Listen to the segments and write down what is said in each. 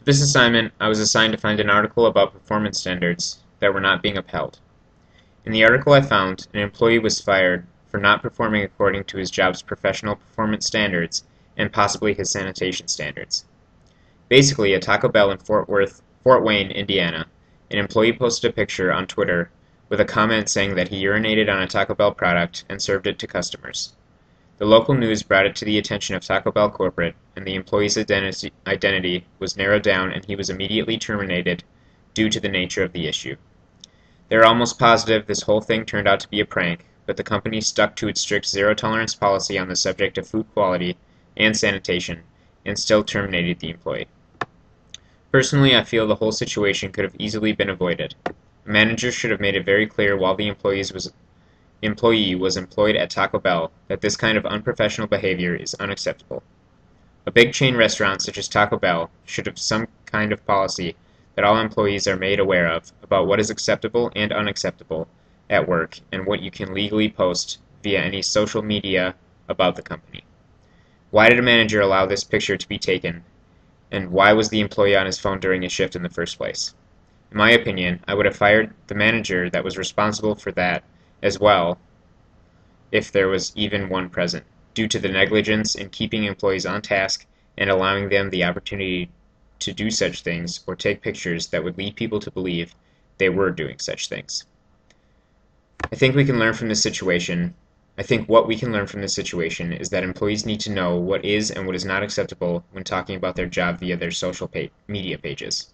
For this assignment, I was assigned to find an article about performance standards that were not being upheld. In the article I found, an employee was fired for not performing according to his job's professional performance standards and possibly his sanitation standards. Basically, at Taco Bell in Fort Wayne, Indiana, an employee posted a picture on Twitter with a comment saying that he urinated on a Taco Bell product and served it to customers. The local news brought it to the attention of Taco Bell corporate, and the employee's identity was narrowed down and he was immediately terminated due to the nature of the issue. They are almost positive this whole thing turned out to be a prank, but the company stuck to its strict zero-tolerance policy on the subject of food quality and sanitation, and still terminated the employee. Personally, I feel the whole situation could have easily been avoided. A manager should have made it very clear while the employee was employed at Taco Bell that this kind of unprofessional behavior is unacceptable. A big chain restaurant such as Taco Bell should have some kind of policy that all employees are made aware of about what is acceptable and unacceptable at work and what you can legally post via any social media about the company. Why did a manager allow this picture to be taken, and why was the employee on his phone during his shift in the first place? In my opinion, I would have fired the manager that was responsible for that as well, if there was even one present, due to the negligence in keeping employees on task and allowing them the opportunity to do such things or take pictures that would lead people to believe they were doing such things. I think what we can learn from this situation is that employees need to know what is and what is not acceptable when talking about their job via their social media pages.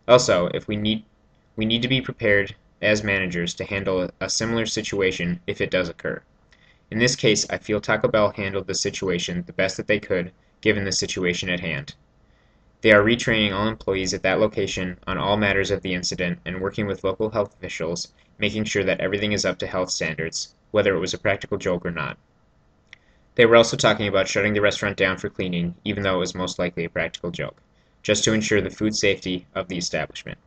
Also, we need to be prepared as managers to handle a similar situation if it does occur. In this case, I feel Taco Bell handled the situation the best that they could, given the situation at hand. They are retraining all employees at that location on all matters of the incident and working with local health officials, making sure that everything is up to health standards, whether it was a practical joke or not. They were also talking about shutting the restaurant down for cleaning, even though it was most likely a practical joke, just to ensure the food safety of the establishment.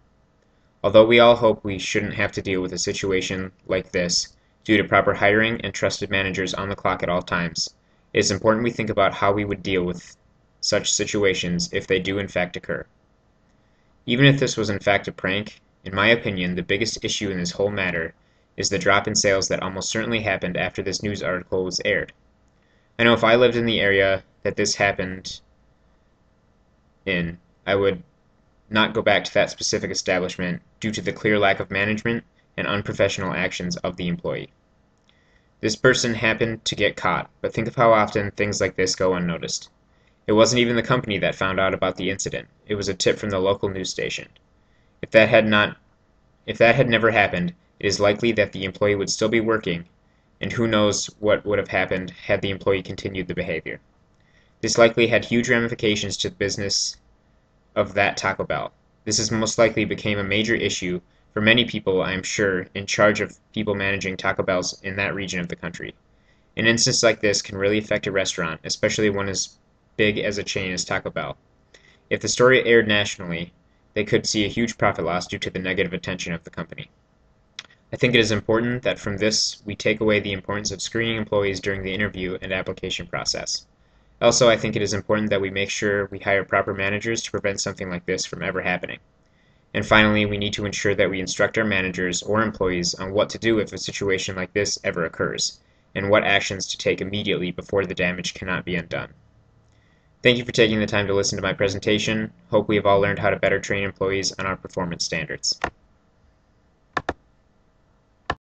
Although we all hope we shouldn't have to deal with a situation like this due to proper hiring and trusted managers on the clock at all times, it is important we think about how we would deal with such situations if they do in fact occur. Even if this was in fact a prank, in my opinion, the biggest issue in this whole matter is the drop in sales that almost certainly happened after this news article was aired. I know if I lived in the area that this happened in, I would not go back to that specific establishment due to the clear lack of management and unprofessional actions of the employee. This person happened to get caught, but think of how often things like this go unnoticed. It wasn't even the company that found out about the incident. It was a tip from the local news station. If that had never happened, it is likely that the employee would still be working, and who knows what would have happened had the employee continued the behavior. This likely had huge ramifications to the business of that Taco Bell. This has most likely became a major issue for many people, I am sure, in charge of people managing Taco Bells in that region of the country. An instance like this can really affect a restaurant, especially one as big as a chain as Taco Bell. If the story aired nationally, they could see a huge profit loss due to the negative attention of the company. I think it is important that from this we take away the importance of screening employees during the interview and application process. Also, I think it is important that we make sure we hire proper managers to prevent something like this from ever happening. And finally, we need to ensure that we instruct our managers or employees on what to do if a situation like this ever occurs, and what actions to take immediately before the damage cannot be undone. Thank you for taking the time to listen to my presentation. Hope we have all learned how to better train employees on our performance standards.